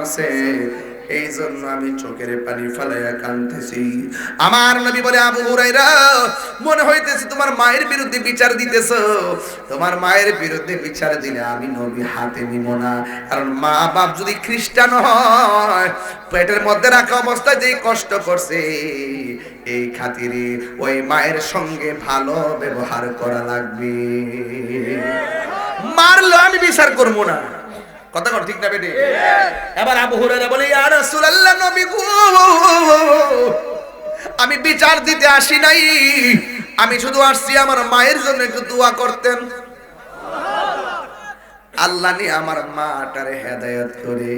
আছে, এই জন্য আমি চোখের পানি ফেলাইয়া কাঁদতেছি। আমার নবী বলে, আবু হুরায়রা, মনে হইতেছে তোমার মায়ের বিরুদ্ধে বিচার দিতেছো। তোমার মায়ের বিরুদ্ধে বিচার দিলে আমি নবী হাতে নিব না। কারণ মা বাপ যদি খ্রিস্টান হয়, পেটের মধ্যে রাখা অবস্থায় যেই কষ্ট করছে, এই খাতিরে ওই মায়ের সঙ্গে ভালো ব্যবহার করা লাগবে। মারলো আমি বিচার করবো না। কথা কর ঠিক না বেটে? এবার আবু হুরায়রা বলে, ইয়া রাসূলুল্লাহ, নবী গো, আমি বিচার দিতে আসি নাই, আমি শুধু আসছি আমার মায়ের জন্য একটু দোয়া করতেন। আল্লাহ নিয়ে আমার মাটারে হেদায়েত করে।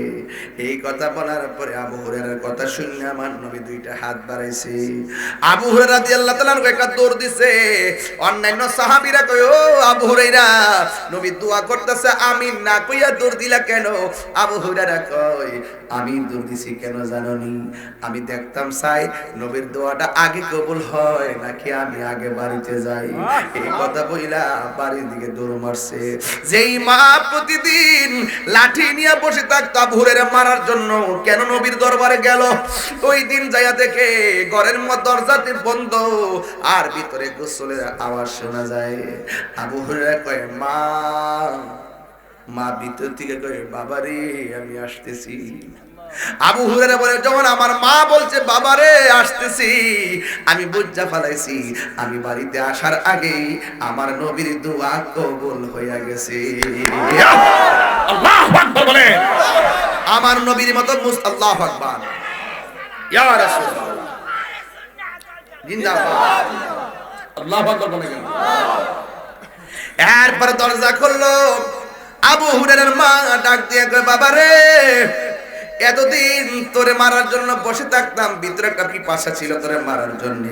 এই কথা বলার পরে আবু হুরায়রার কথা শুনে আমার নবী দুইটা হাত বাড়াইছে। আবু হুরায়রা রাদিয়াল্লাহু তাআলা একটা দৌড় দিছে। অন্যান্য সাহাবীরা কয়, ও আবু হুরায়রা, নবী দোয়া করতেছে, আমিন না কইয়া দৌড় দিলা কেন? আবু হুরায়রা কয়, আমি দৌড় দিছি কেন জানোনি? আমি দেখতাম চাই নবীর দোয়াটা আগে কবুল হয় নাকি আমি আগে বাড়িতে যাই। এই কথা বইলা বাড়ির দিকে দৌড় মারছে। যেই মা প্রতিদিন লাঠি নিয়ে বসে থাকতো আবু হুরায়রা মারার জন্য, কেন নবীর দরবারে গেল? ওই দিন যাইয়া দেখে ঘরের মধ্যে দরজাটি বন্ধ আর ভিতরে গোসলের আওয়াজ শোনা যায়। আবু হুরায়রা কয়, মা, মা ভিতর থেকে কয়, বাবারে আমি আসতেছি। আবু হুরায়রা বলে, যখন আমার মা বলছে বাবারে আসতেছি, আমি বুঝা ফেলাইছি আমি বাড়িতে আসার আগেই আমার নবীর দোয়া কবুল হইয়া গেছে। আল্লাহু আকবার বলে, আমার নবীর মতো আল্লাহু আকবার, ইয়া রাসূলুল্লাহ জিন্দাবাদ, আল্লাহু আকবার বলে। এরপর দরজা খুললো। আবু হুরায়রার মা ডাক দিয়ে কয়, বাবারে, এতদিন তোরে মারার জন্য বসে থাকতাম, ভিতরে একটা পিপাসা ছিল তোরে মারার জন্য।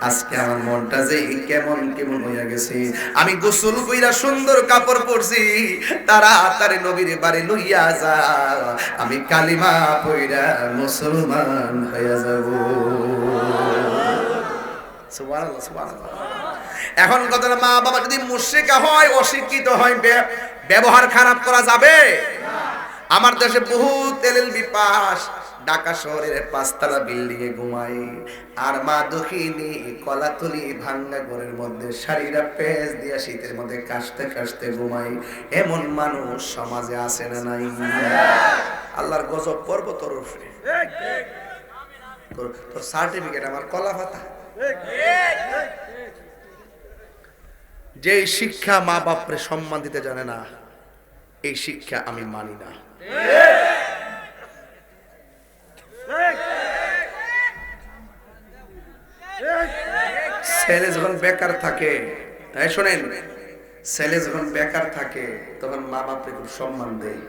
আজকে আমার মনটা যে কেমন কেমন হইয়া গেছে। আমি গোসল কইরা সুন্দর কাপড় পরছি, তাড়াতাড়ি নবীর বাড়ি লইয়া যা, আমি কালিমা পইরা মুসলমান হইয়া যাব। সুবহানাল্লাহ, সুবহানাল্লাহ। এখন কথা, মা বাবা যদি মুশরিক হয়, অশিক্ষিত হয়, ব্যবহার খারাপ করা যাবে? আমার দেশে বহুত এলএলবি পাস ঢাকা শহরের 5 তলা বিল্ডিং এ ঘুমায়, আর মা দক্ষিণী কলাতলি ভাঙ্গা ঘরের মধ্যে শাড়িরা পেঁচ দিয়া শীতের মধ্যে কাশতে কাশতে ঘুমায়। এমন মানুষ সমাজে আছে না নাই? আল্লাহর গজব পর্ব তোর উপরে। তোর সার্টিফিকেট আমার কলা পাতা। যে শিক্ষা মা বাপরে সম্মান দিতে জানে না, এই শিক্ষা আমি মানি না। ছেলে যখন বেকার থাকে, তাই শোনেন, ছেলে যখন বেকার থাকে তখন মা বাপকে খুব সম্মান দেয়।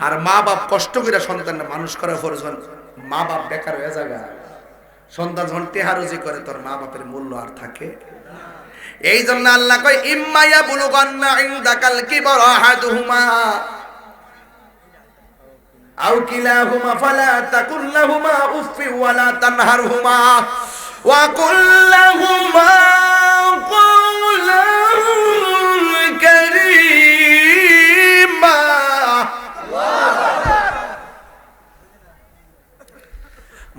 আর মা বাপ কষ্ট করে সন্তানকে মানুষ করার পর যখন মা বাপ বেকার হয়ে যায়, সন্তান যখন টেহারুজি করে, তোর মা বাপের মূল্য আর থাকে? এই জন্য আল্লাহ কয়, ইম্মা ইয়াবলুগান্না ইনদাকাল কিবরা আহাদুহুমা আও কিলাহুমা ফালা তাকুল লাহুমা উফফি ওয়ালা তানহারহুমা ওয়া কুল লাহুমা কাওলান কারীমা।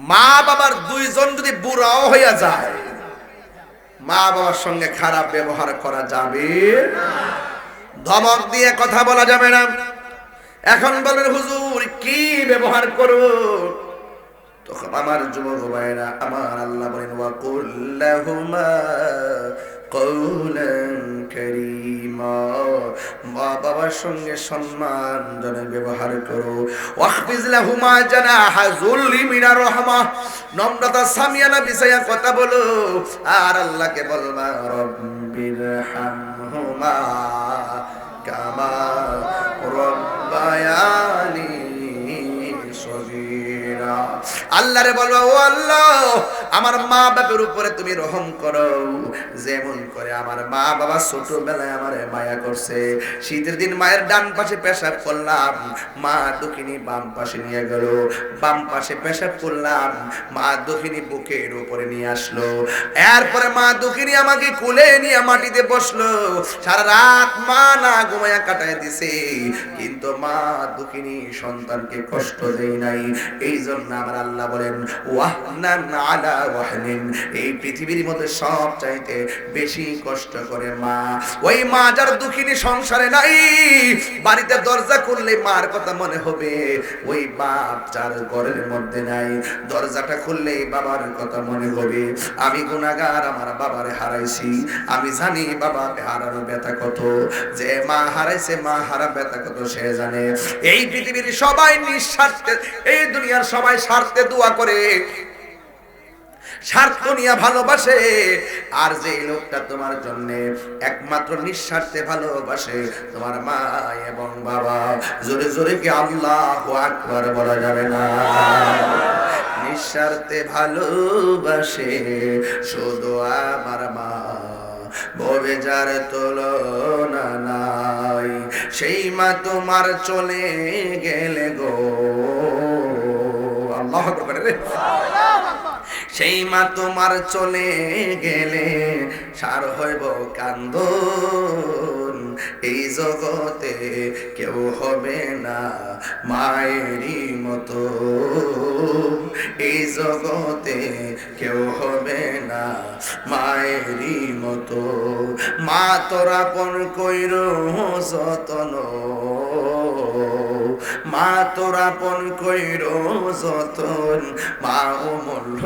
মা বাবার দুইজন যদি বুড়াও হইয়া যায়, মা বাবার সঙ্গে খারাপ ব্যবহার করা যাবে না, ধমক দিয়ে কথা বলা যাবে না। এখন বলেন, হুজুর কি ব্যবহার করব? তখন আমার যুবক ভাইরা, আমার আল্লাহ বলেন, ওয়া কুল লাহুমা কাওলান কারীমা, মা বাবার সঙ্গে সম্মানজনক ব্যবহার করো। ওয়াহফিজ লাহুমা জানাহা যুল্লি মিনার রাহমাহ, নম্রতা সামিয়ানা বিছায়া কথা বলো। আর আল্লাহকে বলবা, রব্বিরহামহুমা কামা রব্বায়ানি সগীরা। আল্লাহরে বলবা, ও আল্লাহ, আমার মা বাবার উপরে তুমি রহম করো, যেমন করে আমার মা বাবা ছোটবেলায় আমারে মায়া করছে। শীতের দিন মায়ের ডান পাশে পেশাব করলাম, মা দক্ষিণী বাম পাশে নিয়ে গেল, বাম পাশে পেশাব করলাম, মা দক্ষিণী বুকের উপরে নিয়ে আসলো। এরপরে মা দক্ষিণী আমাকে কোলে নিয়ে মাটিতে বসলো। সারা রাত মা না ঘুমায়া কাটায় দিছে, কিন্তু মা দক্ষিণী সন্তানকে কষ্ট দেয় নাই। এই জন্য আমার আল্লাহ বলেন ওয়াহনান আলা ওয়াহনিন, এই পৃথিবীর মধ্যে সব চাইতে বেশি কষ্ট করে মা। ওই মা যার দুঃখিনী সংসারে নাই, বাড়িতে দরজা খুললে মার কথা মনে হবে। ওই বাপ যার ঘরের মধ্যে নাই, দরজাটা খুললে বাবার কথা মনে হবে। আমি গুনাহগার, আমার বাবারে হারাইছি, আমি জানি বাবা হারানো ব্যথা কত, যে মা হারাইছে মা হারা ব্যথা কত সে জানে। এই পৃথিবীর সবাই নিঃস্বার্থে, এই দুনিয়ার সবাই স্বার্থে দোয়া করে, স্বার্থ নিয়ে ভালোবাসে, আর যে লোকটা তোমার জন্য একমাত্র নিঃস্বার্থে ভালোবাসে তোমার মা এবং বাবা। জোরে জোরে কি আল্লাহু আকবার বলা যাবে না? নিঃস্বার্থে ভালোবাসে শুধু আমার মা, ববে যার তুলনা নাই, সেই মা তোমার চলে গেলে গো, আল্লাহু আকবার রে, সেই মা তোমার চলে গেলে সার হইব কান্দন। এই জগতে কেউ হবে না মায়েরই মতো, এই জগতে কেউ হবে না মায়েরই মতো। মা তোরা পন কইর যতন, মা তোরা পন কইর যতন, মা অমূল্য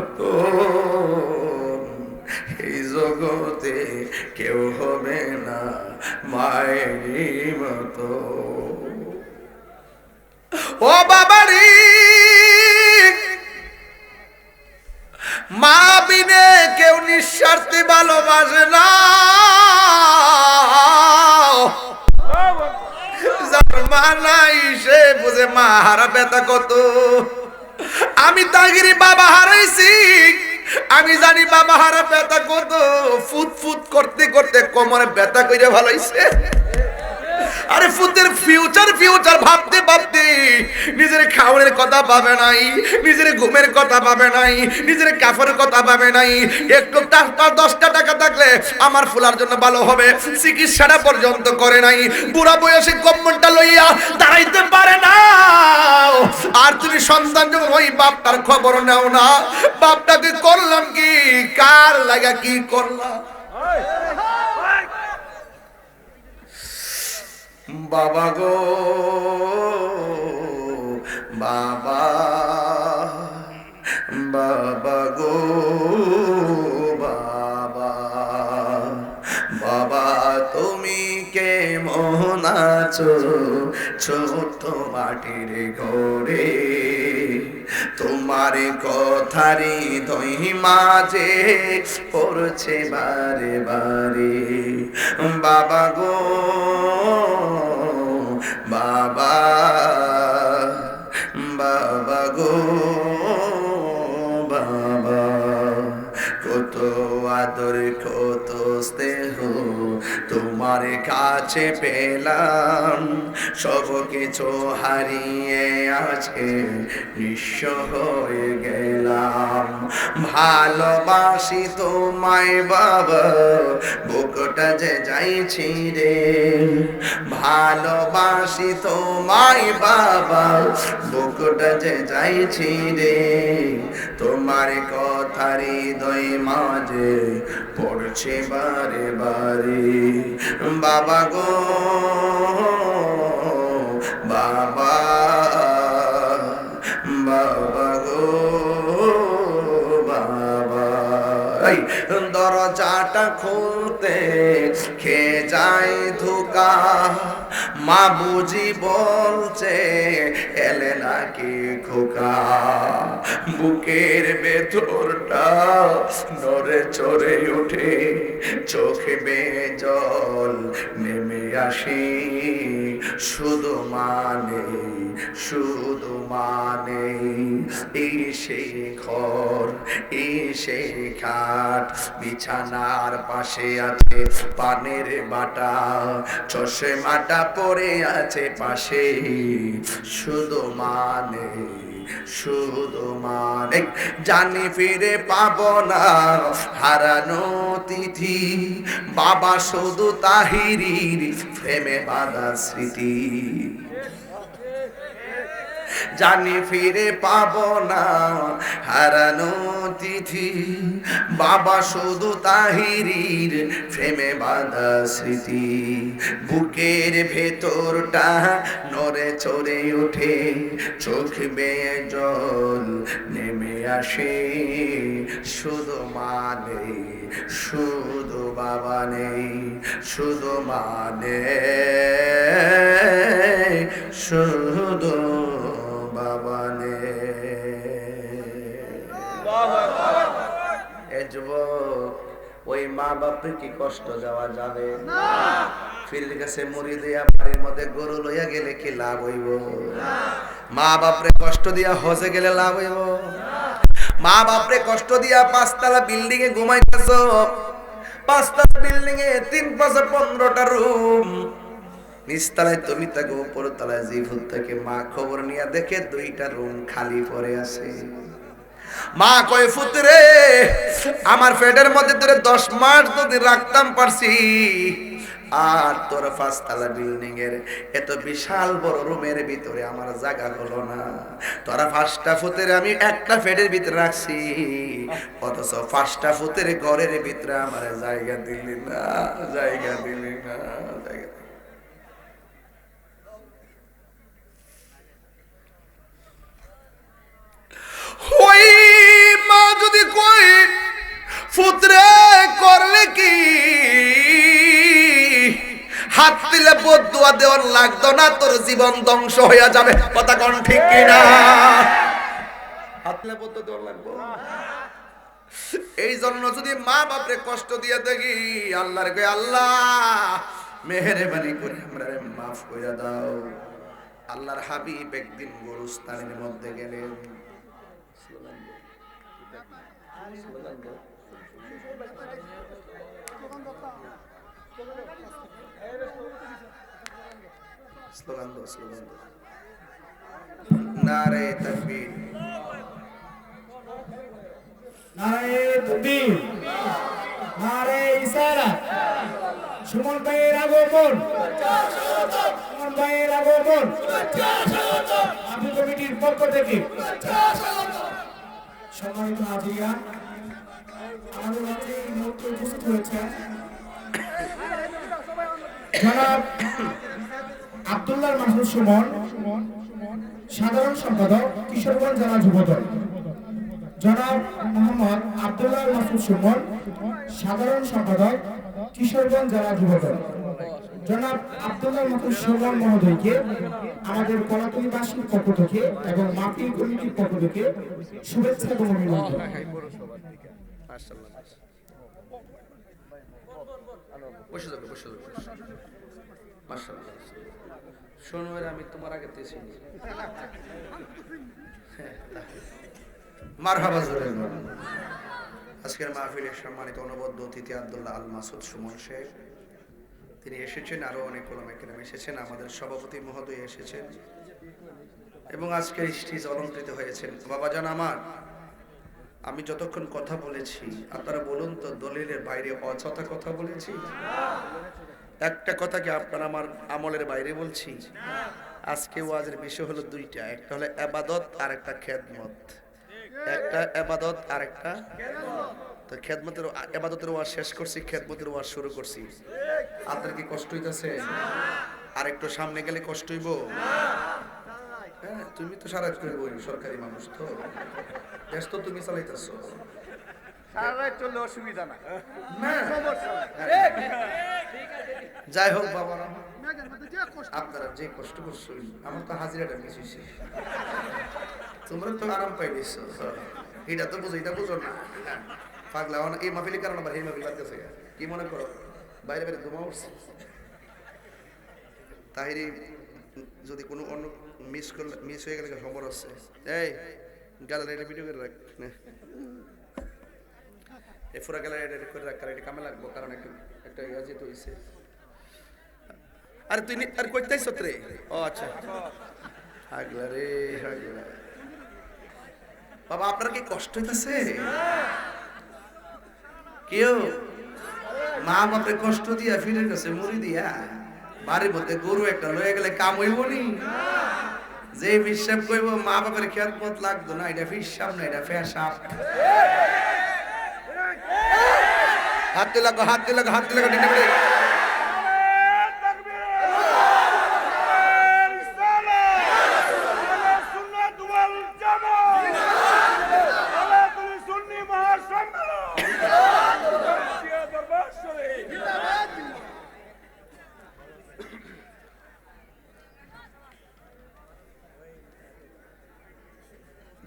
এই জগতে কেউ হবে না মায়েরই মতো। ও বাবারি, মা বিনে কেউ নিঃস্বার্থে ভালোবাসে না। যার মা নাই সে বুঝে মা হারা ব্যথা কত। আমি তাগিরি বাবা হারাইছি, আমি জানি বাবা হারা ব্যথা কত। ফুট ফুট করতে করতে কোমরে ব্যথা কইরা ভালাইছে। আরে ফুতের ফিউচার ফিউচার ভাবতে ভাবতে নিজের খাওয়ানোর কথা ভাবে নাই, নিজের ঘুমের কথা ভাবে নাই, নিজের কাফের কথা ভাবে নাই। একটু 10টা টাকা থাকলে আমার ফুলার জন্য ভালো হবে, চিকিৎসাটা পর্যন্ত করে নাই। বুড়া বয়সে কম্বলটা লইয়া দাঁড়াইতে পারে না। আর তুমি সন্তান যখন ওই বাপটার খবর নাও না, বাপটাকে করলাম কি, কার লাগা কি করলাম। বাবা গো বাবা, বাবা গো বাবা, বাবা তুমি কেমন আছো ছোট মাটির ঘরে, তোমার কথারি দই মাঝে পড়ছে বারে বারে। বাবা গো বাবা, বাবা গো বাবা, কত আদর কত স্নেহ তোমার কাছে পেলাম, সব কিছু হারিয়ে আজকে নিঃস্ব হয়ে গেলাম। ভালোবাসি তোমায় বাবা, বুকটা যে যাইছি রে, ভালোবাসি তোমায় বাবা, বুকটা যে যাইছি রে, তোমার কথা হৃদয় মাঝে পড়ছে বারে বারে। বাবা গো বাবা, বাবা গো বাবা, দরজাটা খুলতে খেয়ে যায় ধোকা, মা বুঝি বলছে এলে নাকি খোকা। বুকের ভেতরটা নড়ে চড়ে উঠে, চোখে বেয়ে জল নেমে আসি, শুধু মানে শুধু মানে এই সেই ঘর এই সেই খাট বিছানার পাশে আছে পানের বাটা চশমাটা পড়ে আছে পাশে শুধু মানে শুধু মানে জানি ফিরে পাবো না হারানো তিথি বাবা শুধু তাহিরির প্রেমে বাঁধা স্মৃতি জানি ফিরে পাবো না হারানো তিথি বাবা শুধু তাহিরির প্রেমে বাঁধা স্মৃতি বুকের ভেতরটা নড়ে চড়ে ওঠে চোখ বেয়ে জল নেমে আসে শুধু মানে শুধু বাবা নেই শুধু মানে শুধু বাবা নেই এ যুবক ওই মা বাপরে কি কষ্ট দেওয়া যাবে না ফিরের কাছে মুড়ি দিয়া বাড়ির মধ্যে গরু লইয়া গেলে কি লাভ হইব মা বাপরে কষ্ট দিয়া হজে গেলে লাভ হইব মা বাপরে কষ্ট দিয়া 5 তলা বিল্ডিং এ ঘুমাইতেছো 5 তলা বিল্ডিং এ 3-15টা রুম নিচতলায় তুমি তাকে উপর তলায় জীবন থেকে মা খবর নিয়ে দেখে 2টা রুম খালি পড়ে আছে মা কয় ফুতরে আমার পেটের মধ্যে তোরে 10 মাস যদি রাখতাম পারছি আর তোর 5 তলা বিল্ডিং এর এত বিশাল বড় রুমের ভিতরে আমার জায়গা হলো না তোরা 5টা ফুতের আমি একটা পেটের ভিতরে রাখছি অথচ 5টা ফুতের ঘরের ভিতরে আমার জায়গা দিলি না জায়গা দিলি না জায়গা ওই মা যদি কই পুত্রে করলে কি হাত দিলে বদুয়া দেওয়ার লাগতো না তোর জীবন ধ্বংস হয়ে যাবে কথা কোন ঠিক কিনা হাত দিলে বদুয়া দেওয়ার লাগবে এই জন্য যদি মা বাপরে কষ্ট দিয়ে দেখি আল্লাহর কই আল্লাহ মেহেরবানি করে আমারে মাফ করে দাও আল্লাহর হাবিব একদিন গোরস্থানের মধ্যে গেলেন স্লোগান দো নারে তাকবীর নারে তাকবীর নারে ইশারা সুমন ভাইয়ের আগমন সুমন ভাইয়ের আগমন আবু কমিটির পক্ষ থেকে সম্মানিত হাজিরা আমাদের মাঝে এই মুহূর্তে উপস্থিত হয়েছেন জনাব আব্দুল্লাহ মাহমুদ সুমন সাধারণ সম্পাদক কিশোরগঞ্জ জেলা যুবদল জনাব মোহাম্মদ আব্দুল্লাহ মাহমুদ সুমন সাধারণ সম্পাদক কিশোরগঞ্জ জেলা যুবদল জনাব আব্দুল্লাহ মাহমুদ সুমন মহোদয়কে আমাদের কলাতলীবাসীর পক্ষ থেকে এবং মাহফিল কমিটির পক্ষ থেকে শুভেচ্ছা এবং অভিনন্দন শোনো আমি তোমার আগে চিনি মারহাবা জোরে আজকের মাহফিলের সম্মানিত অনবদ্য অতিথি আব্দুল্লাহ আল মাসুদ সুমন শেখ তিনি এসেছেন আরো অনেক ওলামা কেরাম এসেছেন আমাদের সভাপতি মহোদয় এসেছেন এবং আজকে স্টেজ অলংকৃত হয়েছেন বাবাজান আমার আমি যতক্ষণ কথা বলেছি আপনারা বলুন তো দলিলের বাইরে অযথা কথা বলেছি একটা কথা কি আপনারা আমার আমলের বাইরে বলছি আজকে ওয়াজের বিষয় হলো 2টা একটা হলো ইবাদত আর একটা খেদমত একটা ইবাদত আর একটা তো খেদমতের ইবাদতের ওয়াজ শেষ করছি খেদমতের ওয়াজ শুরু করছি আপনার কি কষ্ট হইতাছে আর একটু সামনে গেলে কষ্ট হইব হ্যাঁ তুমি তো সারা করে বলি সরকারি মানুষ তো দেশ তো তুমি চালাইতেছো সারা চললে অসুবিধা না যাই হোক বাবা আপনারা যে কষ্ট করছেন আমার তো হাজিরাটা বেশি তোমরা তো আরাম পাইলিস এটা তো বুঝো এটা বুঝো না পাগলা এই মাহফিলের কারণে আবার এই মাহফিল লাগতেছে কি মনে করো বাইরে বাইরে ধুমা উঠছে তাহিরি যদি কোনো অন্য মিস হয়ে গেলে খবর আছে। এই গ্যালারি ভিডিও করে রাখ, এই পুরা গ্যালারি করে রাখ, কারণ এটা কামে লাগবো, কারণ একটা ইয়াজিত হইছে। আর তুই আর কইতেইছ রে? ও আচ্ছা, আগলা রে আগলা। বাবা আপনার কি কষ্ট হইতাছে? কেউ মা বাপরে কষ্ট দিয়া ফিরে গেছে মুড়ি দিয়া, বাড়ির মধ্যে গরু একটা লয়ে গেলে কাম হইব নি? যে হিসাব কইব মা বাপের খেয়ালত লাগতো না, এটা হিসাব না, এটা ফেসাব। হাতে লাগো হাতে লাগো হাতে লাগো, ডিনে বলে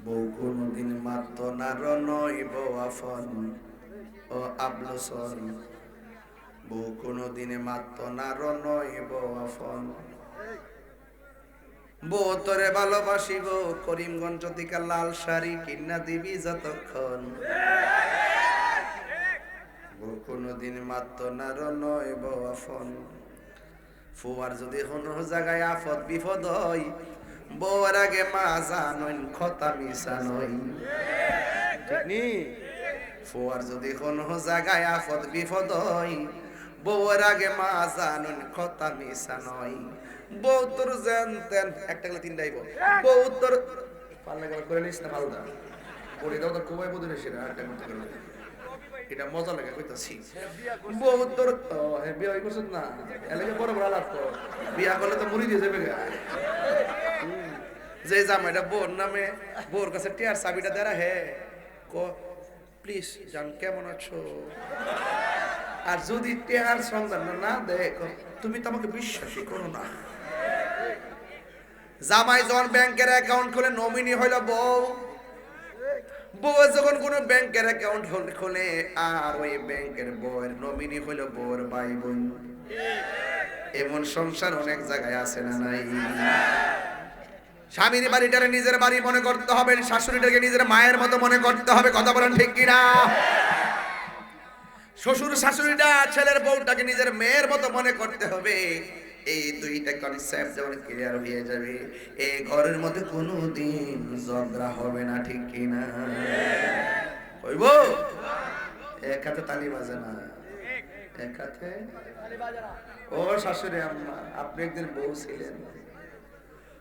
বউ কোনদিন মাত না রনইব আফন ও আবলসন, বউ কোনদিন মাত না রনইব আফন। বউ তোরে ভালোবাসিব করিমগঞ্জ থেকে লাল শাড়ি কিনা দিবি যতক্ষণ, বউ কোনদিন মাত না রনইব আফন। ফুয়ার যদি কোনো জায়গায় আফত বিপদ হয়, বউর আগে মা জানইন কথা মিশা নই, ঠিক নি? ফুয়ার যদি কোনো জায়গায় আফত বিপদ হয়, বউর আগে মা জানইন কথা মিশা নই। বউ তোর জানতেন একটা গেলে তিনটা আইব, বউ তোর পাল্লা গেল করে নিস না, পাল্লা পড়ে দাও তো খুবই বুঝে নিস না, একটা করতে গেলে এটা মজা লাগে কইতাছি। বউ তোর বিয়া হই করছ না, এলাকে বড় বড় লাভ কর, বিয়া করলে তো মরি দিয়ে যাবে গা। যে জামাইটা বোর নামে বোর কাছে টিয়ার চাবিটা দেরা হে ক প্লিজ জান কেমন আছো, আর যদি টিয়ার সন্ধান না দেখ তুমি তো আমাকে বিশ্বাসই করো না। জামাই যখন ব্যাংকের অ্যাকাউন্ট খুলে নমিনি হইল বউ, বউ যখন কোন ব্যাংকের অ্যাকাউন্ট খোলে আর ওই ব্যাংকের বউয়ের নমিনি হইল বউর ভাই বোন। এমন সংসার অনেক জায়গায় আছে না নাই? স্বামীর বাড়িটারে নিজের বাড়ি মনে করতে হবে, শাশুড়িটাকে নিজের মায়ের মতো মনে করতে হবে, কথা বলেন ঠিক কিনা? শ্বশুর শাশুড়িটা ছেলের বউটাকে নিজের মেয়ের মতো মনে করতে হবে। এই দুইটা কনসেপ্ট যখন ক্লিয়ার হয়ে যাবে, এই ঘরের মধ্যে কোনোদিন ঝগড়া হবে না, ঠিক কিনা? হইব? এক হাতে তালি বাজে না, এক হাতে। ও শাশুড়ি আম্মা, আপনি একদিন বউ ছিলেন,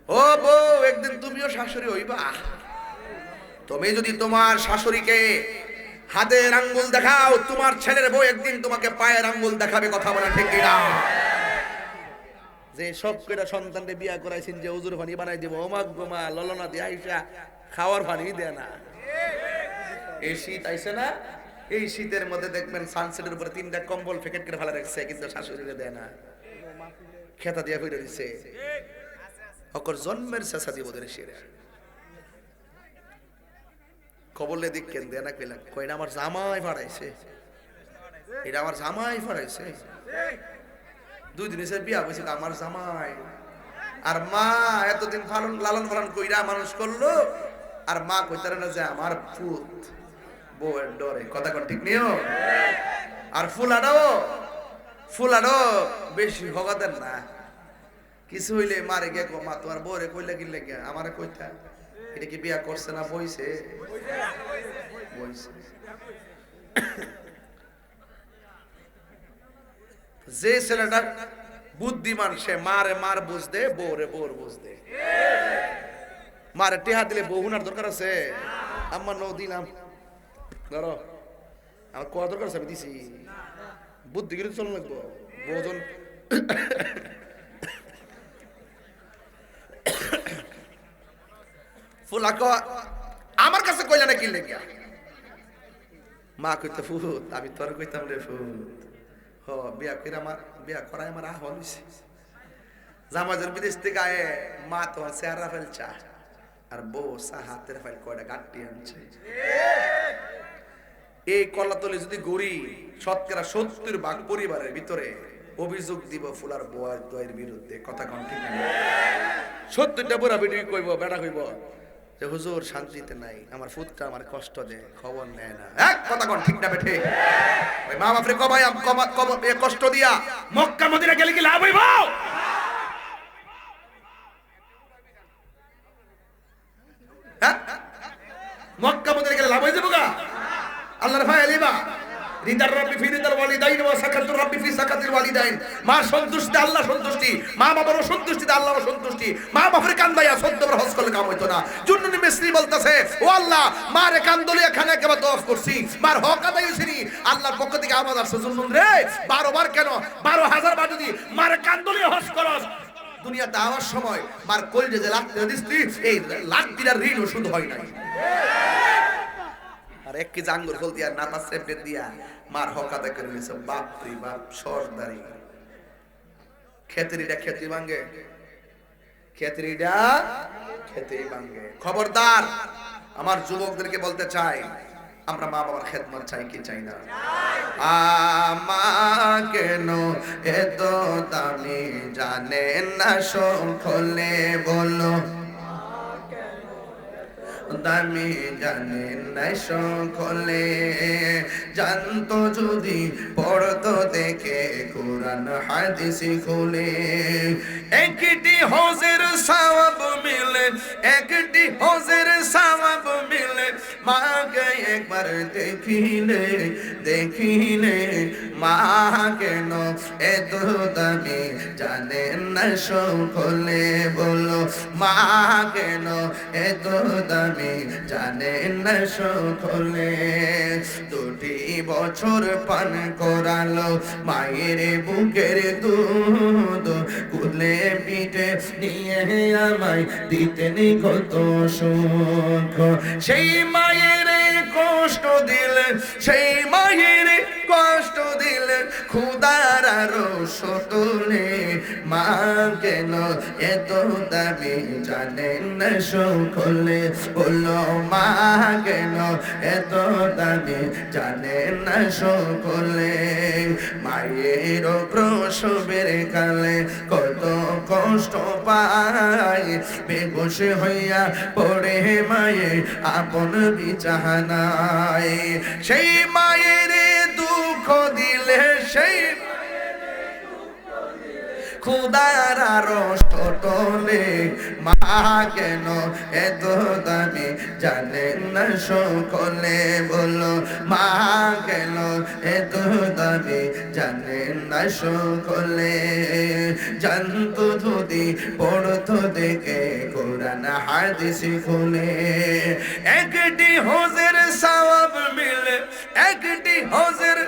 ও বউ একদিন তুমিও শাশুড়ি হইবা। তুমি যদি তোমার শাশুড়িকে হাতের আঙ্গুল দেখাও, তোমার ছেলের বউ একদিন তোমাকে পায়ের আঙ্গুল দেখাবে, কথা বলা ঠিক কিনা? যে সব কইরা সন্তানকে বিয়া করাইছেন যে উজুর পানি বানাই দিব, ওমা গোমা ললনা দিয়ে আইসা খাওয়ার পানি দেয় না। এই শীত আইছে না, এই শীতের মধ্যে দেখবেন সানসেটের উপরে তিনটা কম্বল প্যাকেট করে ফেলা রাখছে, কিন্তু শাশুড়িকে দেয় না, খেতা দিয়া কইরা দিছে। অকর জন্মের চেঁচা দিব ওদের সেরে কবলে দিক কেন দেয় না, কইলা কইনা আমার জামাই ফাড়াইছে, এটা আমার জামাই ফাড়াইছে। 2 দিন এসে বিয়া হয়েছে আমার জামাই। আর মা এতদিন লালন পালন কইরা মানুষ করলো, আর মা কইতারে না যে আমার পুত, বউয়ের ডরে, কথা কন ঠিক নিও। আর ফুলাডো বেশি হগাতেন না, কিছু হইলে মারে গে মা তোমার বউরে কইলে কিনলে গে আমারে কইতা, এটা কি বিয়া করছে না বইছে? বইছে। যে ছেলেটা বুদ্ধিমান সে মারে মার বুঝ দে, বউরে বউর বুঝ দে। মারে টেহা দিলে বউ হুনার দরকার আছে? আমার নৌ দিলাম, ধরো আমার কোয়া দরকার আছে, আমি দিছি। বুদ্ধি করে চল লাগবো বউজন। ফুলা আমার কাছে কইলা না কিনলে গিয়া, মা কইতে ফুত আমি তোর কইতাম রে ফুত, হ বিয়া করে আমার বিয়া করাই আমার আহ্বান হইছে। জামাজের বিদেশ থেকে আয়ে মা তোমার চেহারা ফেলছা, আর বউ হাতের ফাইল কয়টা গাঁটটি আনছে। এই কলাতলে যদি গড়ি 70% পরিবারের ভিতরে অভিযোগ দিব ফুলার বউয়ের দয়ের বিরুদ্ধে। কথা কোন ঠিক না? 70টা বুড়া বিড়ি কইব, বেটা কইব যে হুজুর শান্তিতে নাই, আমার ফুতটা আমার কষ্ট দেয়, খবর নেয় না। এক কথা কোন ঠিক না বেঠে? ওই মা বাপরে কবাই কষ্ট দিয়া মক্কা মদিনা গেলে কি লাভ হইব? হ্যাঁ, মক্কা মদিনা গেলে লাভ হয়ে যাবো গা? আল্লাহর ভয় আলিবা রিদার রাব্বি ফি রিদাল ওয়ালিদাইন ওয়া সাকাতুর রাব্বি ফি সাকাতিল ওয়ালিদাইন। মা সন্তুষ্টি আল্লাহ সন্তুষ্টি, মা বাবার সন্তুষ্টিতে আল্লাহ সন্তুষ্টি। মা বাবার কান্দাইয়া 14 বার হজ করলে কাম হইতো না। জুন্নুনি মিসরি বলতাছে, ও আল্লাহ মারে কান্দলিয়া খানা কেবা তওয়াফ করছি, মার হক আদায় হইছিনি, আল্লাহর পক্ষ থেকে আওয়াজ আসছে জুন্নুন রে 12 বার কেন 12,000 বার যদি মারে কান্দলিয়া হজ করস, দুনিয়াতে আওয়ার সময় মার কইলে যে লাখ দিছলি, এই লাখ দিনার ঋণ শুধু হয় নাই। আর এক কেজি আঙ্গুর ফল দিয়া নাতা সেপে দিয়া মার হক আদায় করে নিয়েছে। বাপ রে বাপ, সরদারি খেতেরিটা খেতে ভাঙ্গে, খেতেরিটা খেতে ভাঙ্গে। খবরদার, আমার যুবকদেরকে বলতে চাই, আমরা মা বাবার খেদমত চাই কি চাই না? আমা কেন এত দামি জানেন না সকলে, বলো দামি জানেন না সকলে, জানতো যদি পড়তো দেখে কোরআন হাদিস খুলে। একটি হজের সওয়াব মিলে, একটি হজের সওয়াব মিলে, মাকে একবার দেখিলে, দেখিলে মা কেন এত দামি জানেন না সকলে, বলো মা কেন এত দামি জানেন না সকলে। 2 বছর পান করালো মায়ের বুকের দুধ, কুলে পিঠে নিয়ে আমায় দিতেন কত সুখ। সেই মায়ের কষ্ট দিলে, সেই মায়ের কষ্ট দিলে, খুদার আরো সতলে, মা কেন এত দামি জানেন না সকলে, বলো মা কেন এত দামি জানেন না সকলে। মায়ের প্রসবের কালে কত কষ্ট পায়, বেহুশ হইয়া পড়ে মায়ে আপন বিছানায়। সেই মায়ের দুঃখ দিলে, সেই খুদার আরো সতলে, মা কেন এত দামি জানেন না সকলে, বলো মা কেন এত দামি জানেন না সকলে। জানতো যদি পড়তো দেখে কোরআন হাদিস খুলে। একটি হজের সওয়াব মিলে, একটি হজের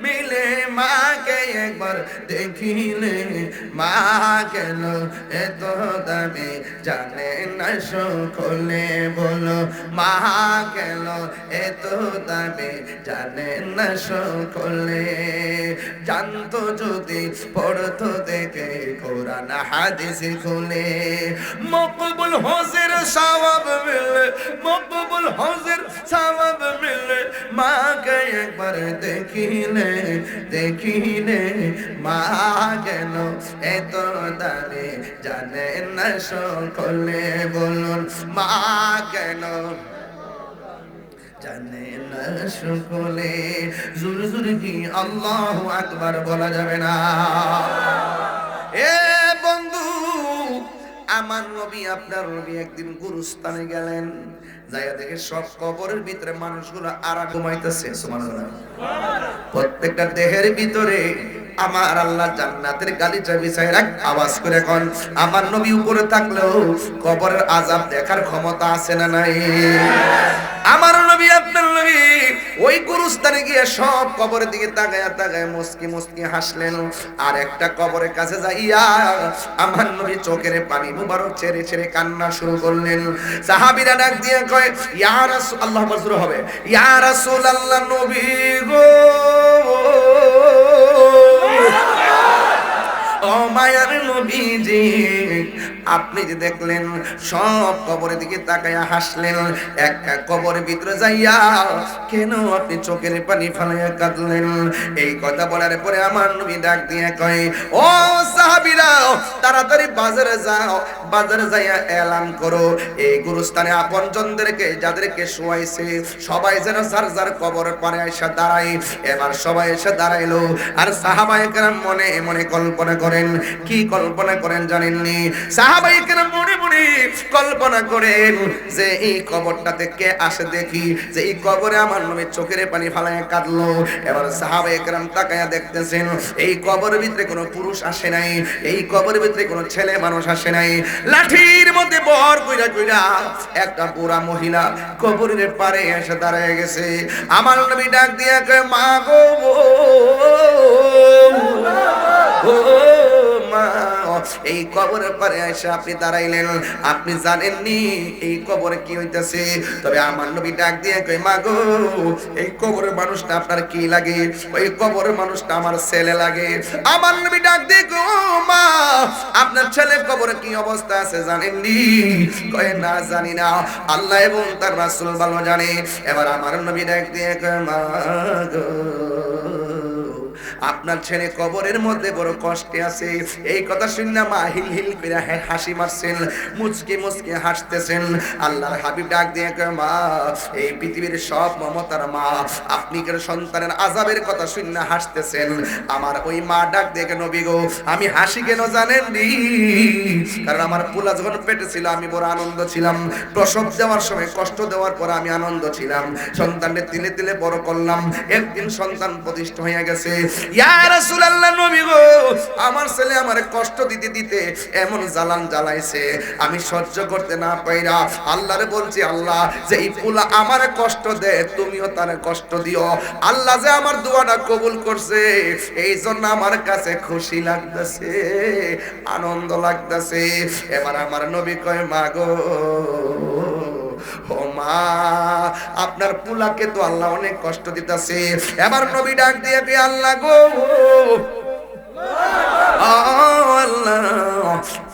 মিলে, মাকে একবার দেখিলে, মা কেন এত দামি জানেন না সকলে, বলো মা কেন এত দামি জানেন না সকলে। জানতো যদি পড়তো দেখে কোরআন হাদিস খুলে। মকবুল হজের সওয়াব মিলে, মকবুল হজের সওয়াব মিলে, মাকে একবার দেখিলে, দেখিলে মা কেন এত দামি জানেন না সকলে, বলুন মা কেন জানেন না সকলে। জোরে জোরে কি আল্লাহু আকবার বলা যাবে না? এ বন্ধু, আমার নবী, আপনার নবী একদিন গুরুস্থানে গেলেন, যাইয়া দেখে সব কবরের ভিতরে মানুষগুলো আরাম ঘুমাইতেছে। সুবহানাল্লাহ। প্রত্যেকটা দেহের ভিতরে আমার আল্লাহ জান্নাতের গালিচা বিছায় রাখ। আওয়াজ করে কোন আমার নবী উপরে থাকলেও কবরের আযাব দেখার ক্ষমতা আছে না নাই? আমার নবী, আপনার নবী ওই গুরুস্থানে গিয়ে সব কবরের দিকে তাকায়া তাকায়া মুস্কি মুস্কি হাসলেন। আর একটা কবরের কাছে যাইয়া আমার নবী চোখের পানি মুবারক ছেড়ে ছেড়ে কান্না শুরু করলেন। সাহাবীরা ডাক দিয়ে কয়, ইয়া রাসূল, আল্লাহ মজরুর হবে, ইয়া রাসূলুল্লাহ, নবী গো, ও মায়ার নবীজি, আপনি যে দেখলেন সব কবরের দিকে তাকায়া হাসলেন, একটা কবরের ভিতরে যাইয়া কেন আপনি চোখের পানি ফালাইয়া কাঁদলেন? এই কথা বলার পরে আমার নবী ডাক দিয়ে কয়, ও সাহাবীরা, তাড়াতাড়ি বাজারে যাও, বাজারে যাইয়া এলান করো এই গুরুস্থানে আপনজনদেরকে যাদেরকে শোয়াইছে সবাই যেন যার যার কবরের পারে এসে দাঁড়ায়। এবার সবাই এসে দাঁড়াইলো, আর সাহাবায়ে কেরাম মনে মনে কল্পনা করেন। কি কল্পনা করেন জানেননি? সাহাবায়ে কেরাম মনে মনে কল্পনা করেন যে এই কবরটাতে কে আসে দেখি, যে এই কবরে আমার নবী চোখের পানি ফালায় কাঁদলো। এবার সাহাবায়ে কেরাম তাকায়া দেখতেছেন এই কবরের ভিতরে কোনো পুরুষ আসে নাই, এই কবরের ভিতরে কোনো ছেলে মানুষ আসে নাই। লাঠির মধ্যে বর কইরা কইরা একটা বুড়া মহিলা কবরের পারে এসে দাঁড়ায় গেছে। আমার নবী ডাক দিয়া কয়, মা গো, ও মা, এই কবরের পারে এসে আপনি দাঁড়াইলেন, আপনি জানেননি এই কবরে কি হইতেছে? তবে আমার নবী ডাক দিয়ে কয়, মা গো, এই কবরের মানুষটা আপনার কি লাগে? ওই কবরের মানুষটা আমার ছেলে লাগে। আমার নবী ডাক দিয়ে কয়, ও মা, আপনার ছেলে কবরে কি অবস্থা আছে জানেননি? কয়, না জানি না, আল্লাহ এবং তার রাসূল ভালো জানে। এবার আমার নবী ডাক দিয়ে কয়, মা গো, আপনার ছেলে কবরের মধ্যে বড় কষ্টে আছে। এই কথা শুনে মা হিল হিল করে হাসি মারছেন, মুচকি মুচকি হাসতেছেন। আল্লাহর হাবিব ডাক দিয়ে কয়, মা, এই পৃথিবীর সব মমতার মা, আপনি কেন সন্তানের আযাবের কথা শুনে হাসতেছেন? আমার ওই মা ডাক দিয়ে, নবী গো, আমি হাসি কেন জানেন নি? কারণ আমার পোলা যখন পেটে ছিল আমি বড় আনন্দ ছিলাম, প্রসব দেওয়ার সময় কষ্ট দেওয়ার পর আমি আনন্দ ছিলাম, সন্তানকে তিলে তিলে বড় করলাম, একদিন সন্তান প্রতিষ্ঠা হয়ে গেছে। ইয়া রাসূলুল্লাহ, নবী গো, আমার ছেলে আমারে কষ্ট দিতে দিতে এমন জ্বালান জ্বালাইছে, আমি সহ্য করতে না পাইরা আল্লাহরে বলছি, আল্লাহ, যে এই পোলা আমারে কষ্ট দেয় তুমিও তারে কষ্ট দিও। আল্লাহ যে আমার দোয়াটা কবুল করছে, এই জন্য আমার কাছে খুশি লাগতেছে, আনন্দ লাগতেছে। এবার আমার নবী কয়, মা গো, ও মা, আপনার পুলাকে তো আল্লাহ অনেক কষ্ট দিতেছে। এবার নবী ডাক দিয়ে কয়, আল্লাহ গো,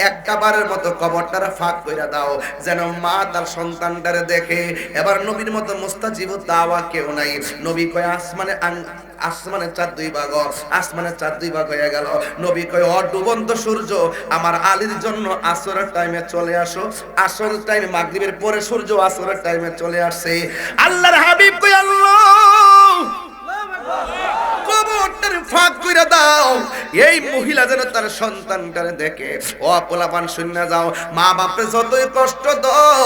একটা বারের মতো কবরটার ফাঁক কইরা দাও, যেন মা তার সন্তানটারে দেখে। এবার নবীর মতো মুস্তাজিব দাওয়া কেউ নাই। নবী কয়, আসমানের চাঁদ দুই ভাগ, আসমানের চাঁদ দুই ভাগ হয়ে গেল। নবী কয়, ও ডুবন্ত সূর্য, আমার আলীর জন্য আসরের টাইমে চলে আসো। আসর টাইমে, মাগরিবের পরে সূর্য আসরের টাইমে চলে আসছে। আল্লাহর হাবিব কয়, আল্লাহ, কবরটার ফাঁক কইরা দাও, এই মহিলা যেন তার সন্তানটারে দেখে। ও পোলাপান শুনে যাও, মা বাপরে যতই কষ্ট দাও,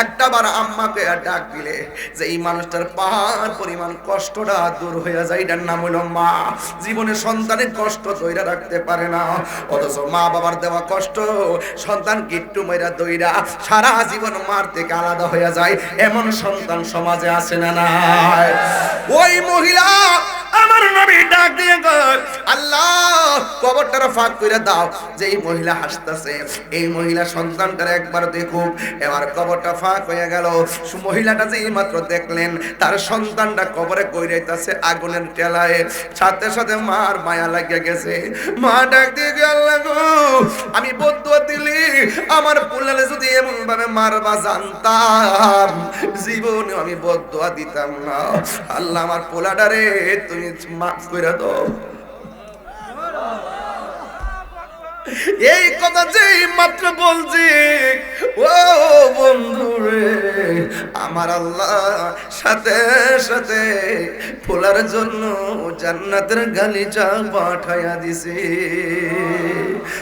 একটা বার আম্মাকে ডাক দিলে যে এই মানুষটার পাহাড় পরিমাণ কষ্টটা দূর হয়ে যায়। এটার নাম হলো মা। জীবনে সন্তানের কষ্ট ধইরা রাখতে পারে না, অথচ মা বাবার দেওয়া কষ্ট সন্তান গিট্টু মেরা দইরা সারা জীবন মার থেকে আলাদা হয়ে যায়, এমন সন্তান সমাজে আছে না নাই? ওই মহিলা আমার নবী ডাক দিয়ে কয়, আল্লাহ, কবরটার ফাঁক করে দাও। যে এই মহিলা হাসতেছে, এই মহিলা সন্তানটার একবার দেখুক। এবার কবরটা ফাঁক হয়ে গেল। মহিলাটা যে মাত্র দেখলেন তার সন্তানটা কবরে কইরাইতেছে আগুনের টেলায়, সাথে সাথে মার মায়া লাগিয়ে গেছে। মা ডাক দিয়ে গেল, আল্লাহ গো, আমি বদুয়া দিলি আমার পুলালে যদি এমন ভাবে মারবা জানতাম, জীবনে আমি বদুয়া দিতাম না। আল্লাহ, আমার পোলাটারে তুমি মাফ করে দাও। এই কথা যেই মাত্র বলছি, ও বন্ধু রে, আমার আল্লাহ সাথে সাথে পোলার জন্য জান্নাতের গালিচা পাঠাইয়া দিছে।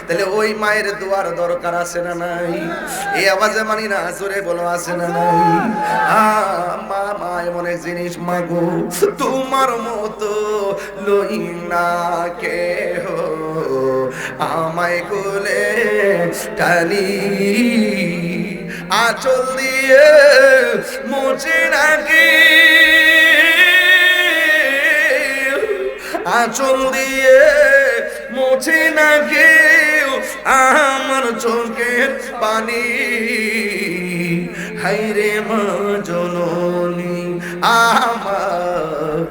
তাহলে ওই মায়ের দোয়ার দরকার আছে না নাই? এই আওয়াজে মানি না, জোরে বলো, আছে না নাই? মা, মা এমন এক জিনিস, মাগো, তোমার মতো লই না কেহ, আমায় কোলে টানি, আঁচল দিয়ে মুছে নাকি, আঁচল দিয়ে মুছে নাকি আমার চোখের পানি। হায়রে মা জননী আমার,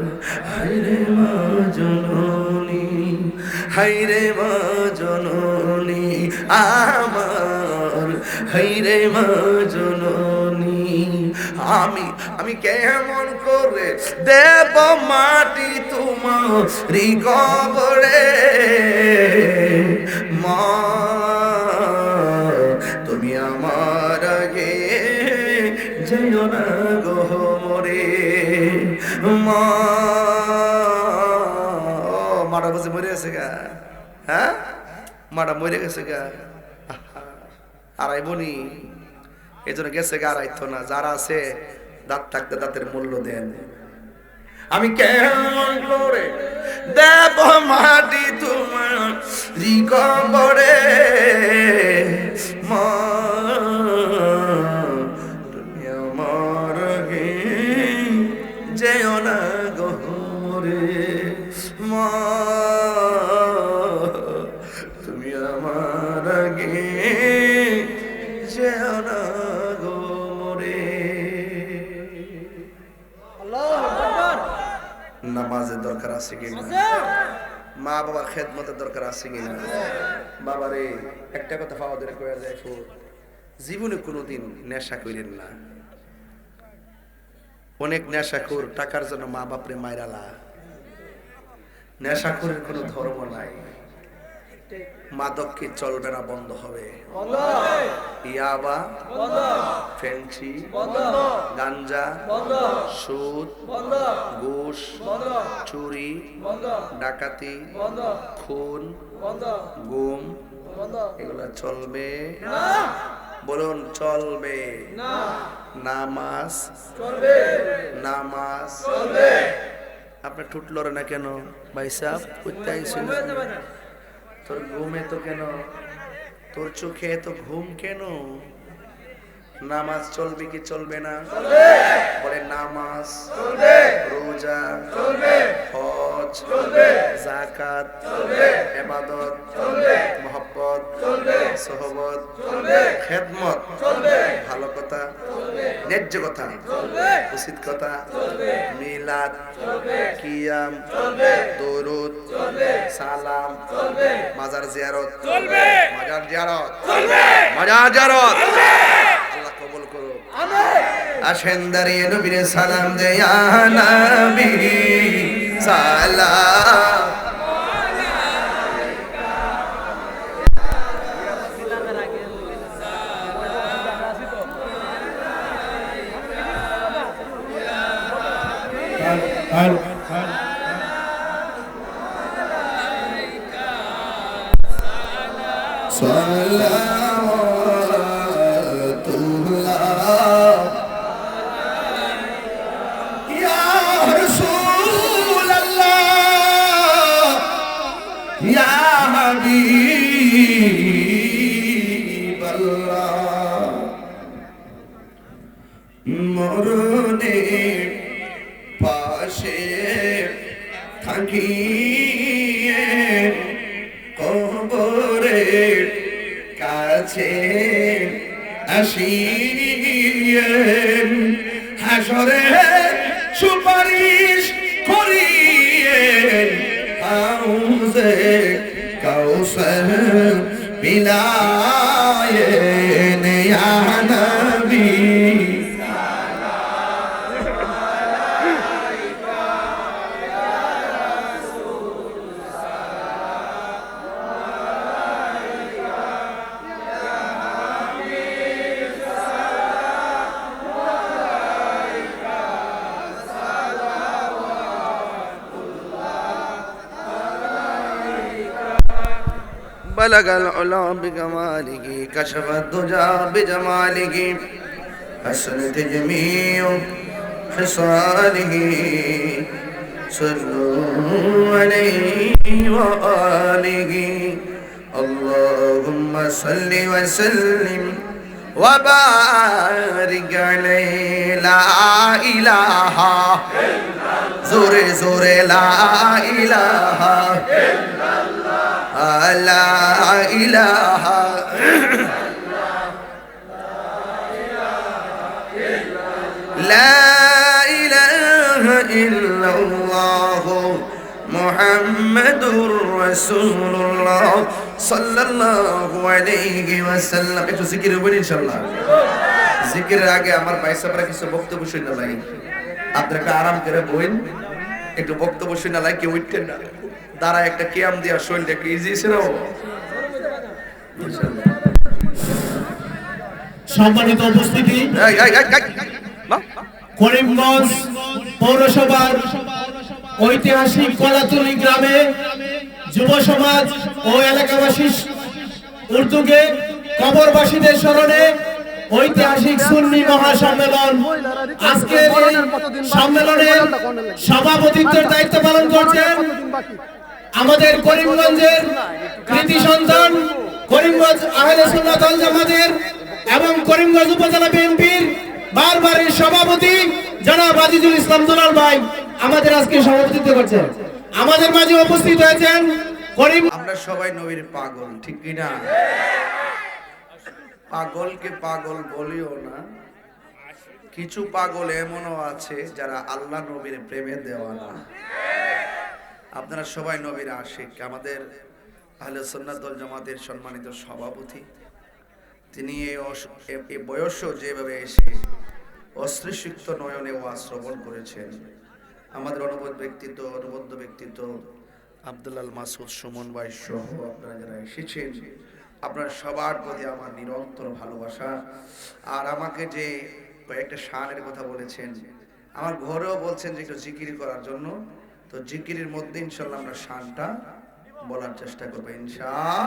হায়রে মা জননী, হায়রে মা জননী আমার, হাইরে মা জননী আমি কেমন করে দেব মাটি তোমারি কবরে মা তুমি আমার আগে যেও না গো মরে মা মারা বসে মরে গেছে গা হ্যাঁ মারা মরে গেছে গা আড়াইবনি এই জন্য গেছে গা আড়াইতো না যারা আছে দাঁত থাকতে দাঁতের মূল্য দেন আমি কেমন করে দেব মাটি তোমার কবরে মা তুমি আমার আগে যেও না গো মরে মা তুমি আমার আগে যেও না গো মরে নামাজের দরকার আছে কিনা মা বাবার খেদমতের দরকার আছে কিনা বাবারে একটা কথা পাওয়া ধরে কয়া যায় জীবনে কোনোদিন নেশা করেন না অনেক নেশাখোর টাকার জন্য মা বাপরে মাইরালা নেশাখোরের কোনো ধর্ম নাই মাদক কি চলবে না বন্ধ হবে ইয়াবা ফেন্সি গাঞ্জা সুদ ঘুষ চুরি ডাকাতি খুন গুম এগুলা চলবে বলুন চলবে নামাজ নামাজ আপনার ঠুট লড়ে না কেন ভাই সাহেব তোর ঘুমে তো কেন তোর চোখে তো ঘুম কেন নামাজ চলবে কি চলবে না বলে নামাজ রোজা হজ যাকাত ইবাদত মুহাব্বত সোহবত খেদমত ভালো কথা ন্যায্য কথা উচিত কথা মিলাদ কিয়াম দরুদ সালাম মাজার জিয়ারত মাজার জিয়ারত মাজার জিয়ারত আল্লাহ কবুল করো আসেন দাঁড়িয়ে নবীর সালাম দে ইয়া নবী সালাম মরণে পাশে থাকিয়ে কবরের কাছে আসিয়ে হাসরে সুপারিশ করিয়ে আউজে কাউসার বিলায়ে ইয়া নবী بلغ العلا بكماله كشف الدجى بجماله حسنت جميع خصاله صلوا عليه وآله اللهم صل وسلم وبارك عليه لا إله زور زور لا إله لا إله لا إله إلا الله মুহাম্মাদুর রাসূলুল্লাহ সাল্লাল্লাহু আলাইহি ওয়াসাল্লাম। একটু জিকির হবে ইনশাআল্লাহ। জিকিরের আগে আমার ভাই সাহেবরা কিছু বক্তব্য শুনে নাই, আপনারা একটু আরাম করে বইন, একটু বক্তব্য শুনে নাই, কেউ উঠতেন না, দাঁড়া একটা কিয়াম দিয়া শরীরটা একটু ইজি ছিল। সম্মানিত উপস্থিতি, করিমগঞ্জ পৌরসভার ঐতিহাসিক কলাতলী গ্রামে যুব সমাজ ও এলাকাবাসীর উদ্যোগে কবরবাসীদের স্মরণে ঐতিহাসিক সুন্নি মহাসম্মেলন। আজকের এই সম্মেলনের সভাপতিত্বের দায়িত্ব পালন করছেন আমাদের করিমগঞ্জের কৃতি সন্তান, করিমগঞ্জ আহলে সুন্নাত ওয়াল জামাতের এবং করিমগঞ্জ উপজেলা বিএনপির বারবারের সভাপতি জনাব আজিজুল ইসলাম দুলাল ভাই আমাদের আজকে সভাপতিত্ব করছেন। আমাদের মাঝে উপস্থিত হয়েছেন করিম। আমরা সবাই নবীর পাগল, ঠিক কি না? পাগলকে পাগল বলিও না, কিছু পাগল এমনও আছে যারা আল্লাহ নবীর প্রেমে দেওয়ানা। আপনারা সবাই নবীর আশিক। আমাদের আহলে সুন্নাত ওয়াল জামাতের সম্মানিত সভাপতি, তিনি এই বয়সও যেভাবে এসে অশ্রুসিক্ত নয়নে ওয়াজ শ্রবণ করেছেন। আমাদের অনুবদ্ধ ব্যক্তিত্ব আব্দুল্লাহ মাসুদ সুমন ভাই সহ আপনারা যারা এসেছেন, আপনার সবার প্রতি আমার নিরন্তর ভালোবাসা। আর আমাকে যে কয়েকটা শানের কথা বলেছেন, আমার ঘরেও বলছেন যে একটু জিকির করার জন্য, তো জিকিরের মধ্যে ইনশাআল্লাহ আমরা শানটা বলার চেষ্টা করবো ইনশাআল্লাহ।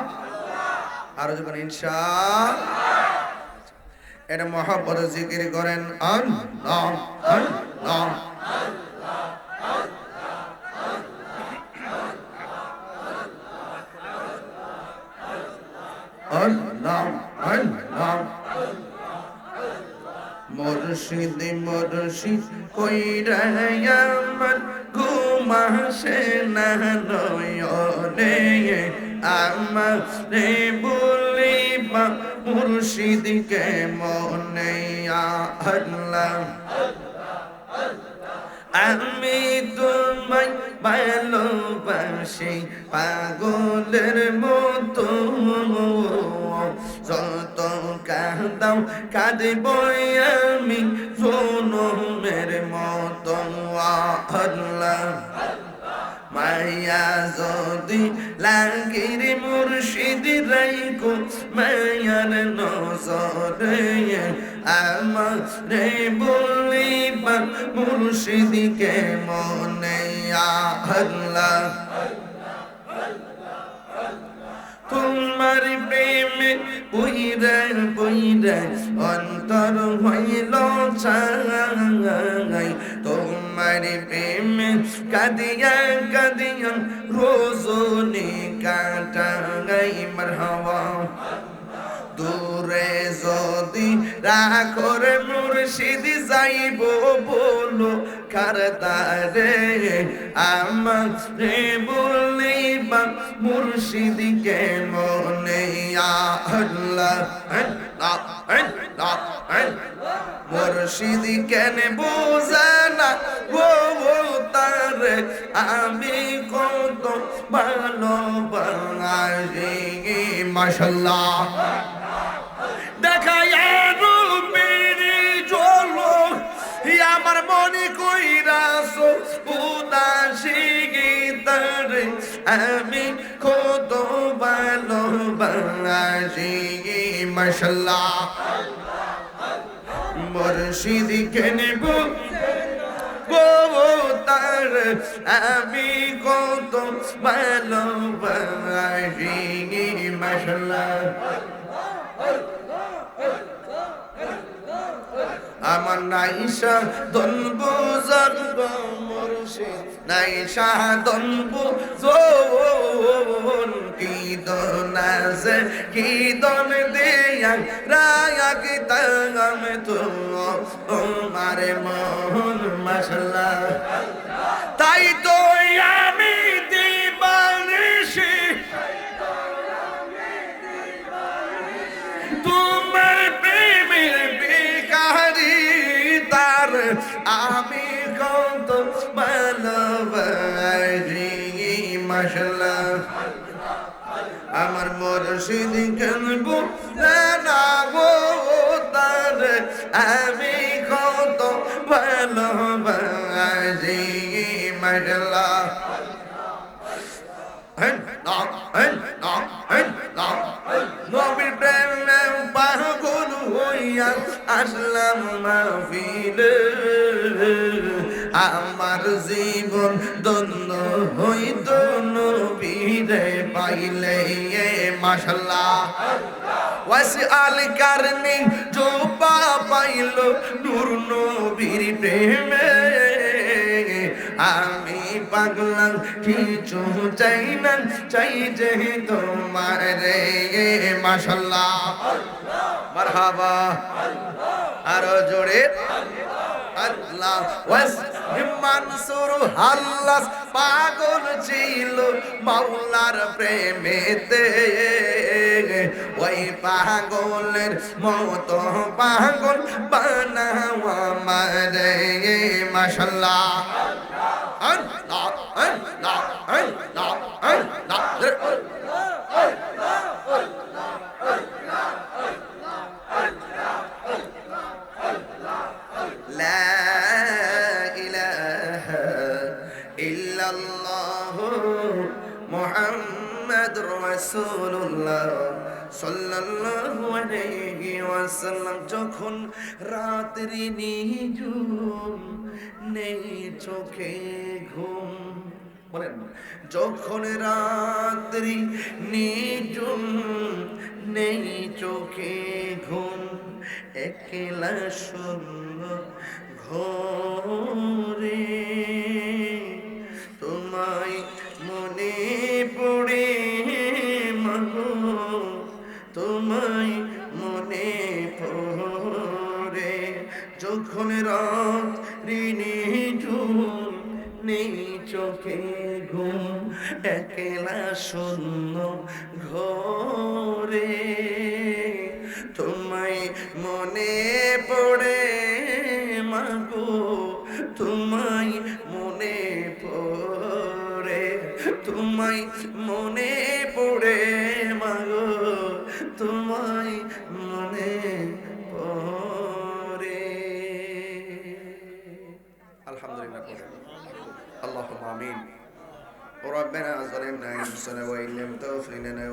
আরো যখন ইনশাআল্লাহ এটা মহব্বত জিকির করেন আল্লাহ আল্লাহ আল্লাহ আল্লাহ। মুর্শিদ মুর্শিদ কইরা আমার ঘুমাসে না নয়নে, আমারে বলিবা মুর্শিদকে মনে আল্লাহ। আমি তোমায় ভালোবাসি পাগলের মতো, যত কাঁদাও কাঁদিব আমি জনমের মতো আল্লাহ। মায়া যদি লাগির মুর্শিদ রাইকো মায়ার নজরে, আমারে বলিবা মুর্শিদকে মনে আল্লাহ। তোমার প্রেমে পুইরা পুইরা অন্তর হইল ছাই, তোমার প্রেমে কাঁদিয়া কাঁদিয়া রোজনী কাটাই মারহাবা। দূরে যদি রাখর মুর্শিদ যাইব বলো কারদারে, আমারে বলিবা মুর্শিদকে মনে আল্লাহ আল্লাহ। মুর্শিদ কেন বোঝানা গো তারে আমি কত ভালোবাসি মাশাআল্লাহ। দেখায় রূপেরি জলো আমার মনে কইরাছো উদাসী গীতারে আমি কত ভালোবাসি মাশাআল্লাহ। মুর্শিদ কেন গো তার আমি কত ভালোবাসি মাশাআল্লাহ। আমার নাইশা দনবু জন্ম মুর্শিদ, নাইশা দনবু জোন কি দনাজে কি দন দেয়া রায়া কি তাগাম তো মারে মন মাশাআল্লাহ। তাই তো আমি দিবানিশি তোমার প্রেমের বিকারি, তার আমি কত ভালোবাসি মাশাআল্লাহ আমার মুর্শিদ কেন বুঝে না গো তারে আমি কত ভালোবাসি মাশাআল্লাহ নবীর প্রেমে পাগল হইয়া আসলাম মাহফিলে আমার জীবন ধন্য হইত নবীরে পাইলে মাশাআল্লাহ ওয়াসি আল কারনি জোবা পাইল নূর নবীর প্রেমে আমি পাগলা কিছু চাই না চাই যে তোমার রে মাশাআল্লাহ মারহাবা আরো জোরে আল্লাহ ওয়াস মানসুর হাল্লাস পাগল ছিল মাওলার প্রেমেতে ওই পাগলের মতো পাগল বানাও আমারে মাশাআল্লাহ আল্লাহ আল্লাহ আল্লাহ আল্লাহ لا إله إلا الله محمد رسول الله সাল্লাল্লাহু আলাইহি ওয়াসাল্লাম যখন রাত্রি নিঝুম নেই চোখে ঘুম বলেন যখন রাত্রি নিঝুম নেই চোখে ঘুম একলা শূন্য ঘরে তোমায় মনে পড়ে মাগো তোমায় মনে পড়ে যখন রাত্রি নিঝুম নেই চোখে ঘুম একলা শূন্য ঘরে তোমায় মনে পড়ে মাগো তোমায় মনে পড়ে তোমায় মনে পড়ে মাগো তোমায় মনে পড়ে আলহামদুলিল্লাহ اللهم آمين ربنا ظلمنا أنفسنا وإن لم تغفر لنا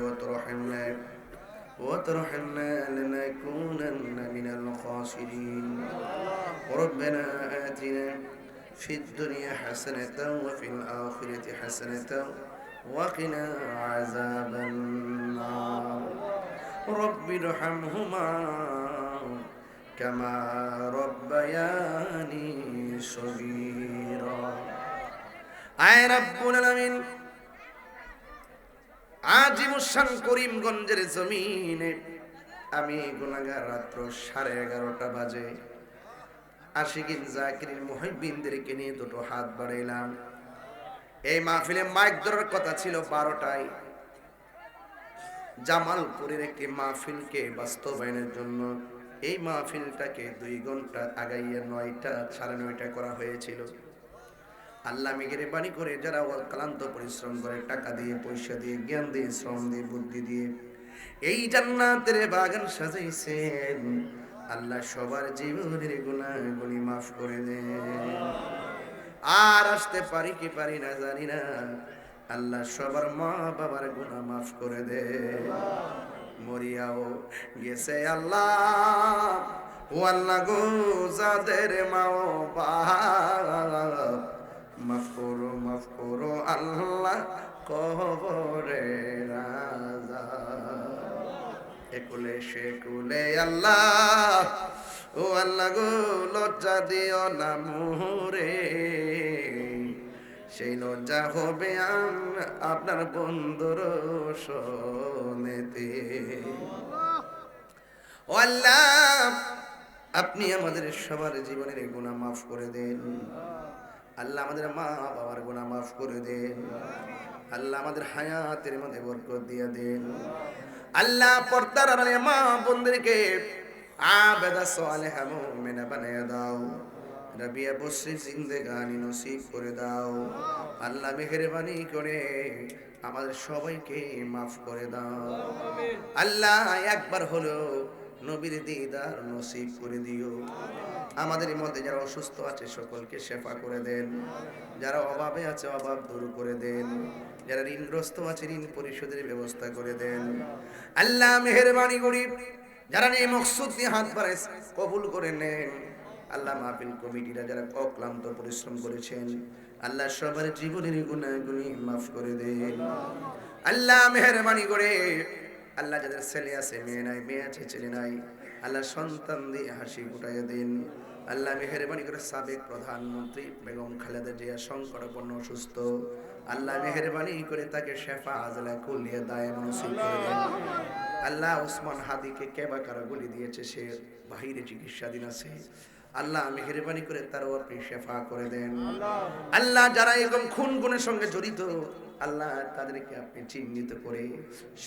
وترحمنا لنكونن من الخاسرين ربنا آتنا في الدنيا حسنة وفي الآخرة حسنة وقنا عذاب النار رب ارحمهما كما ربياني صغيرا আয় রাব্বুল আলামিন আজিমুশান করিমগঞ্জের জমিনে আমি গুনাহগার রাত্র 11:30 বাজে আশিকিন জাকিরিন মুহিব্বিনদেরকে নিয়ে দুটো হাত বাড়াইলাম এই মাহফিলে মাইক ধরার কথা ছিল 12টায় জামালপুরের একটি মাহফিলকে বাস্তবায়নের জন্য এই মাহফিলটাকে 2 ঘন্টা আগাইয়া 9টা 9:30 করা হয়েছিল আল্লাহ মেহেরবানি করে যারা ক্লান্ত পরিশ্রম করে টাকা দিয়ে পয়সা দিয়ে জ্ঞান দিয়ে শ্রম দিয়ে বুদ্ধি দিয়ে এই জান্নাতের বাগান সাজাইছেন আল্লাহ সবার জীবনের গুনাহগুলি মাফ করে দেন আর আসতে পারি কি পারি না জানি না আল্লাহ সবার মা বাবার গুনাহ মাফ করে দেন মরিয়াও গেছে আল্লাহ ও আল্লাহ গো যাদের মা ও বাপ মাফ করো আল্লাহ কবরে রাজা একুলে সেকুলে আল্লাহ ও আল্লাহ গো লজ্জা দিও না মোরে সেই লজ্জা হবে আপনার বন্ধুর শোনেতে ও আল্লাহ আপনি আমাদের সবার জীবনের গুনাহ মাফ করে দেন আল্লাহ আমাদের মা বাবার গুনাহ মাফ করে দেন আল্লাহ আমাদের হায়াতের মধ্যে বরকত দিয়ে দেন আল্লাহ পর্দার আড়ালে মা বোনদেরকে আবেদা সালেহা মুমিনা বানায়া দাও রাবিয়া বসরি জিন্দেগানি নসিব করে দাও আল্লাহ মেহেরবানি করে আমাদের সবাইকে মাফ করে দাও আল্লাহ একবার হলো নবীর দিদার নসিব করে দিও আমাদের মধ্যে যারা অসুস্থ আছে সকলকে শেফা করে দেন যারা অভাবে আছে অভাব দূর করে দেন যারা ঋণগ্রস্ত আছে ঋণ পরিশোধের ব্যবস্থা করে দেন আল্লাহ মেহেরবানি করি যারা এই মকসুদ নিয়ে হাত বাড়াইছে কবুল করে নেন আল্লাহ মাহফিল কমিটিরা যারা অক্লান্ত পরিশ্রম করেছেন আল্লাহ সবার জীবনের গুনাহগুলি মাফ করে দেন আল্লাহ মেহেরবানি করে আল্লাহ যাদের ছেলে আছে মেয়ে নাই মেয়ে আছে ছেলে নাই আল্লাহ সন্তান দিয়ে হাসি ফুটাইয়া দিন আল্লাহ মেহেরবানি করে সাবেক প্রধানমন্ত্রী বেগম খালেদা জিয়া সংকটাপন্ন অসুস্থ আল্লাহ মেহেরবানি করে তাকে শেফা আজলা কুলিয়া দায় নসিব করে দেন আল্লাহ ওসমান হাদিকে কেবা কারা গুলি দিয়েছে সে বাহিরে চিকিৎসাধীন আছে আল্লাহ মেহেরবানি করে তারও আপনি শেফা করে দেন আল্লাহ যারা এরকম খুন গুণের সঙ্গে জড়িত আল্লাহ তাদেরকে আপনি চিহ্নিত করে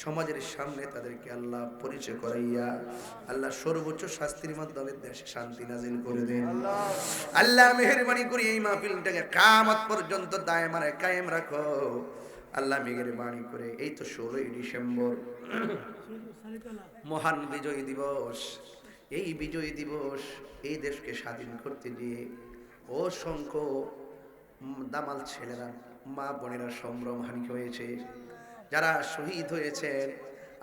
সমাজের সামনে তাদেরকে আল্লাহ পরিচয় করাইয়া আল্লাহ সর্বোচ্চ শাস্তির মাধ্যমে দেশে শান্তি নাজিল করে দেন আল্লাহ মেহেরবানি করে এই মাহফিলটাকে কিয়ামত পর্যন্ত দায়মানে কায়েম রাখো আল্লাহ মেহেরবানি করে এই তো 16ই ডিসেম্বর মহান বিজয় দিবস এই বিজয় দিবস এই দেশকে স্বাধীন করতে গিয়ে অসংখ্য দামাল ছেলেরা মা বোনেরা সম্ভ্রমহানি হয়েছে যারা শহীদ হয়েছেন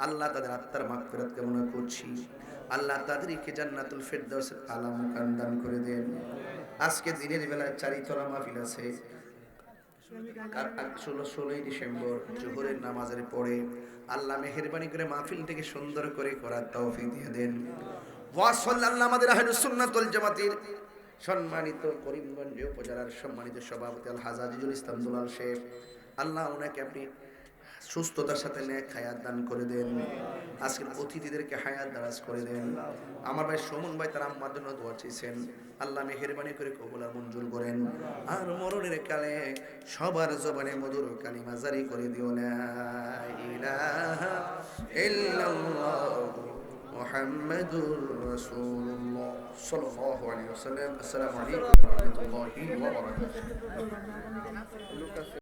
আল্লাহ তাদের আত্মার মাগফিরাত কামনা করছি আল্লাহ তাদেরকে জান্নাতুল ফেরদাউসের আলা মুকাম দান করে দেন আজকে দিনের বেলা চারিতলা মাহফিল আছে 16ই ডিসেম্বর জোহরের নামাজের পরে আল্লাহ মেহেরবানি করে মাহফিলটাকে সুন্দর করে করার তৌফিক দিয়ে দেন ওয়া সাল্লাল্লাহু আমাদের আহলুস সুন্নাত ওয়াল জামাতের সম্মানিত করিমগঞ্জ উপজেলার সম্মানিত সভাপতি আল হাজাজিজুল ইসলাম দুলাল শেখ আল্লাহ ওনাকে আপনি সুস্থতার সাথে নেক হায়াত দান করে দেন আজকের অতিথিদেরকে হায়াত দারাজ করে দেন আমার ভাই সুমন ভাই তার আম্মার জন্য দোয়া চেয়েছেন আল্লাহ মেহেরবানি করে কবুল আর মঞ্জুর করেন আর মরণের কালে সবার জবানে মধুর কালিমা জারি করে দিও লা ইলাহা ইল্লাল্লাহ মুহাম্মাদুর রাসূলুল্লাহ সাল্লাল্লাহু আলাইহি ওয়াসাল্লাম আসসালামু আলাইকুম ওয়া রাহমাতুল্লাহি ওয়া বারাকাতুহু